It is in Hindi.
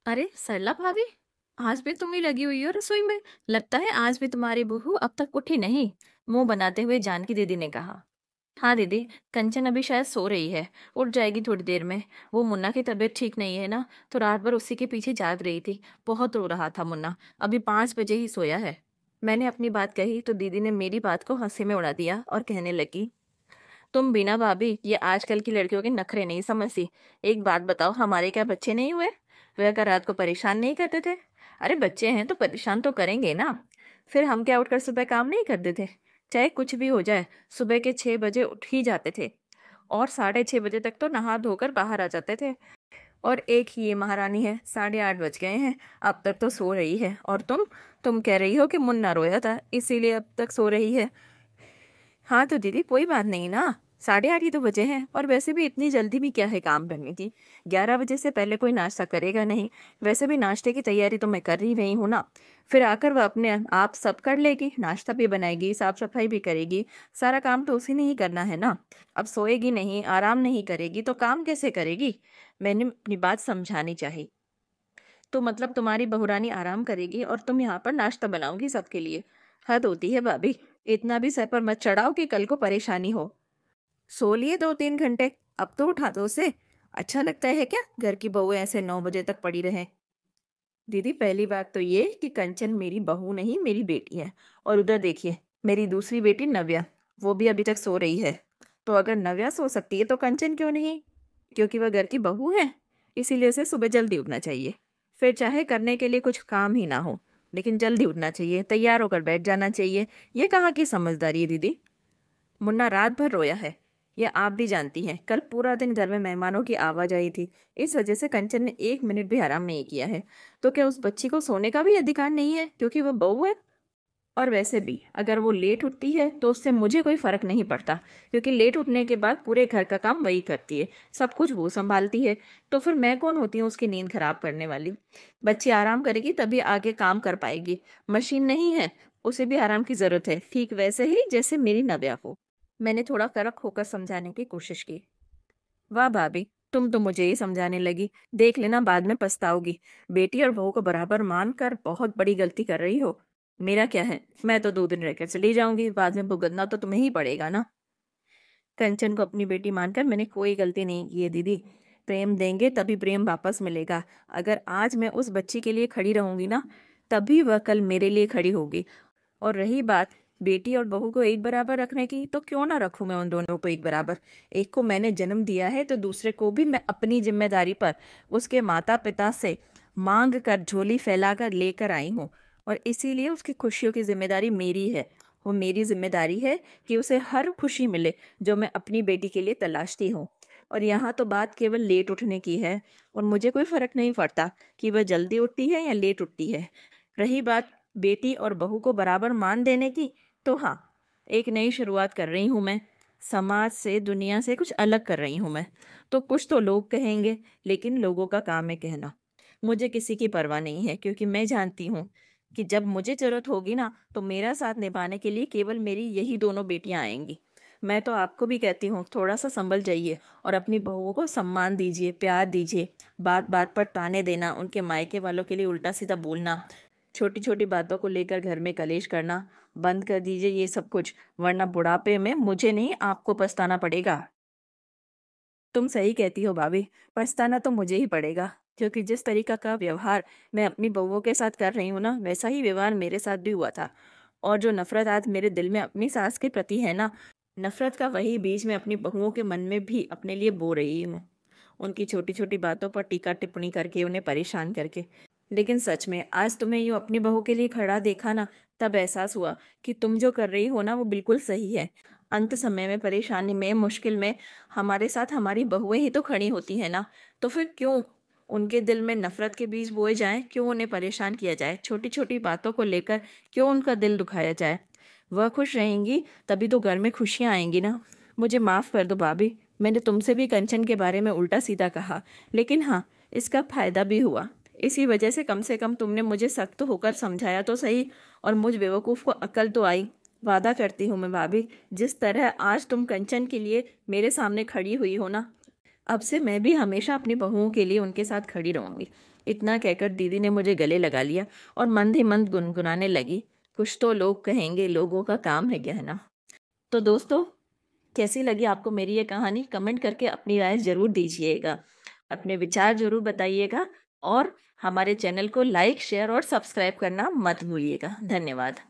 अरे सरला भाभी, आज भी तुम ही लगी हुई हो रसोई में। लगता है आज भी तुम्हारी बहू अब तक उठी नहीं। मुंह बनाते हुए जानकी दीदी ने कहा। हाँ दीदी, कंचन अभी शायद सो रही है। उठ जाएगी थोड़ी देर में। वो मुन्ना की तबीयत ठीक नहीं है ना, तो रात भर उसी के पीछे जाग रही थी। बहुत रो रहा था मुन्ना। अभी 5 बजे ही सोया है। मैंने अपनी बात कही तो दीदी ने मेरी बात को हंसी में उड़ा दिया और कहने लगी, तुम बिना भाभी ये आजकल की लड़कियों के नखरे नहीं समझती। एक बात बताओ, हमारे क्या बच्चे नहीं हुए? वे क्या रात को परेशान नहीं करते थे? अरे बच्चे हैं तो परेशान तो करेंगे ना। फिर हम क्या उठकर सुबह काम नहीं करते थे? चाहे कुछ भी हो जाए, सुबह के 6 बजे उठ ही जाते थे। और 6:30 बजे तक तो नहा धोकर बाहर आ जाते थे। और एक ही ये महारानी है, 8:30 बज गए हैं, अब तक तो सो रही है। और तुम कह रही हो कि मुन्ना रोया था इसीलिए अब तक सो रही है। हाँ तो दीदी कोई बात नहीं ना, 8:30 ही तो बजे हैं। और वैसे भी इतनी जल्दी भी क्या है काम करने की? 11 बजे से पहले कोई नाश्ता करेगा नहीं। वैसे भी नाश्ते की तैयारी तो मैं कर ही रही हूँ ना। फिर आकर वह अपने आप सब कर लेगी, नाश्ता भी बनाएगी, साफ सफाई भी करेगी। सारा काम तो उसी ने ही करना है ना। अब सोएगी नहीं, आराम नहीं करेगी तो काम कैसे करेगी? मैंने अपनी बात समझानी चाहिए। तो मतलब तुम्हारी बहुरानी आराम करेगी और तुम यहाँ पर नाश्ता बनाओगी सबके लिए? हद होती है भाभी। इतना भी सर पर मत चढ़ाओ कि कल को परेशानी हो। सो लिए 2-3 घंटे, अब तो उठा दो उसे। अच्छा लगता है क्या घर की बहू ऐसे 9 बजे तक पड़ी रहे? दीदी पहली बात तो ये कि कंचन मेरी बहू नहीं, मेरी बेटी है। और उधर देखिए, मेरी दूसरी बेटी नव्या, वो भी अभी तक सो रही है। तो अगर नव्या सो सकती है तो कंचन क्यों नहीं? क्योंकि वह घर की बहू है, इसीलिए उसे सुबह जल्दी उठना चाहिए। फिर चाहे करने के लिए कुछ काम ही ना हो, लेकिन जल्दी उठना चाहिए, तैयार होकर बैठ जाना चाहिए। ये कहाँ की समझदारी है दीदी? मुन्ना रात भर रोया है, ये आप भी जानती हैं। कल पूरा दिन घर में मेहमानों की आवाजाही थी, इस वजह से कंचन ने 1 मिनट भी आराम नहीं किया है। तो क्या उस बच्ची को सोने का भी अधिकार नहीं है क्योंकि वह बहू है? और वैसे भी अगर वो लेट उठती है तो उससे मुझे कोई फर्क नहीं पड़ता, क्योंकि लेट उठने के बाद पूरे घर का काम वही करती है, सब कुछ वो संभालती है। तो फिर मैं कौन होती हूँ उसकी नींद खराब करने वाली? बच्ची आराम करेगी तभी आगे काम कर पाएगी। मशीन नहीं है, उसे भी आराम की जरूरत है, ठीक वैसे ही जैसे मेरी नव्या को। मैंने थोड़ा कड़क होकर समझाने की कोशिश की। वाह भाभी, तुम तो मुझे ही समझाने लगी। देख लेना बाद में पछताओगी। बेटी और बहू को बराबर मान कर बहुत बड़ी गलती कर रही हो। मेरा क्या है, मैं तो 2 दिन रहकर चली जाऊंगी, बाद में भुगतना तो तुम्हें ही पड़ेगा ना। कंचन को अपनी बेटी मानकर मैंने कोई गलती नहीं की है दीदी। प्रेम देंगे तभी प्रेम वापस मिलेगा। अगर आज मैं उस बच्ची के लिए खड़ी रहूंगी ना, तभी वह कल मेरे लिए खड़ी होगी। और रही बात बेटी और बहू को एक बराबर रखने की, तो क्यों ना रखूं मैं उन दोनों को एक बराबर। एक को मैंने जन्म दिया है तो दूसरे को भी मैं अपनी जिम्मेदारी पर उसके माता पिता से मांग कर झोली फैलाकर लेकर आई हूँ। और इसीलिए उसकी खुशियों की जिम्मेदारी मेरी है। वो मेरी जिम्मेदारी है कि उसे हर खुशी मिले जो मैं अपनी बेटी के लिए तलाशती हूँ। और यहाँ तो बात केवल लेट उठने की है, और मुझे कोई फर्क नहीं पड़ता कि वह जल्दी उठती है या लेट उठती है। रही बात बेटी और बहू को बराबर मान देने की, तो हाँ, एक नई शुरुआत कर रही हूँ मैं। समाज से, दुनिया से कुछ अलग कर रही हूँ मैं। तो कुछ तो लोग कहेंगे, लेकिन लोगों का काम है कहना। मुझे किसी की परवाह नहीं है, क्योंकि मैं जानती हूँ कि जब मुझे जरूरत होगी ना, तो मेरा साथ निभाने के लिए केवल मेरी यही दोनों बेटियां आएंगी। मैं तो आपको भी कहती हूँ, थोड़ा सा संभल जाइए और अपनी बहुओं को सम्मान दीजिए, प्यार दीजिए। बात बात पर ताने देना, उनके मायके वालों के लिए उल्टा सीधा बोलना, छोटी छोटी बातों को लेकर घर में कलेश करना बंद कर दीजिए ये सब कुछ, वरना बुढ़ापे में मुझे नहीं आपको पछताना पड़ेगा। तुम सही कहती हो भाभी, पछताना तो मुझे ही पड़ेगा, क्योंकि जिस तरीका का व्यवहार मैं अपनी बहुओं के साथ कर रही हूँ ना, वैसा ही व्यवहार मेरे साथ भी हुआ था। और जो नफरत आज मेरे दिल में अपनी सास के प्रति है ना, नफरत का वही बीज मैं अपनी बहुओं के मन में भी अपने लिए बो रही हूँ। उनकी छोटी छोटी बातों पर टीका टिप्पणी करके, उन्हें परेशान करके। लेकिन सच में आज तुम्हें यूँ अपनी बहू के लिए खड़ा देखा ना, तब एहसास हुआ कि तुम जो कर रही हो ना वो बिल्कुल सही है। अंत समय में, परेशानी में, मुश्किल में हमारे साथ हमारी बहुएं ही तो खड़ी होती है ना। तो फिर क्यों उनके दिल में नफरत के बीज बोए जाएं? क्यों उन्हें परेशान किया जाए? छोटी छोटी बातों को लेकर क्यों उनका दिल दुखाया जाए? वह खुश रहेंगी तभी तो घर में खुशियां आएंगी ना। मुझे माफ़ कर दो भाभी, मैंने तुमसे भी कंचन के बारे में उल्टा सीधा कहा, लेकिन हाँ, इसका फायदा भी हुआ। इसी वजह से कम तुमने मुझे सख्त होकर समझाया तो सही, और मुझ बेवकूफ़ को अकल तो आई। वादा करती हूँ मैं भाभी, जिस तरह आज तुम कंचन के लिए मेरे सामने खड़ी हुई हो ना, अब से मैं भी हमेशा अपनी बहुओं के लिए उनके साथ खड़ी रहूंगी। इतना कहकर दीदी ने मुझे गले लगा लिया और मंद ही मंद गुनगुनाने लगी, कुछ तो लोग कहेंगे, लोगों का काम है कहना। तो दोस्तों, कैसी लगी आपको मेरी ये कहानी? कमेंट करके अपनी राय ज़रूर दीजिएगा, अपने विचार ज़रूर बताइएगा और हमारे चैनल को लाइक, शेयर और सब्सक्राइब करना मत भूलिएगा। धन्यवाद।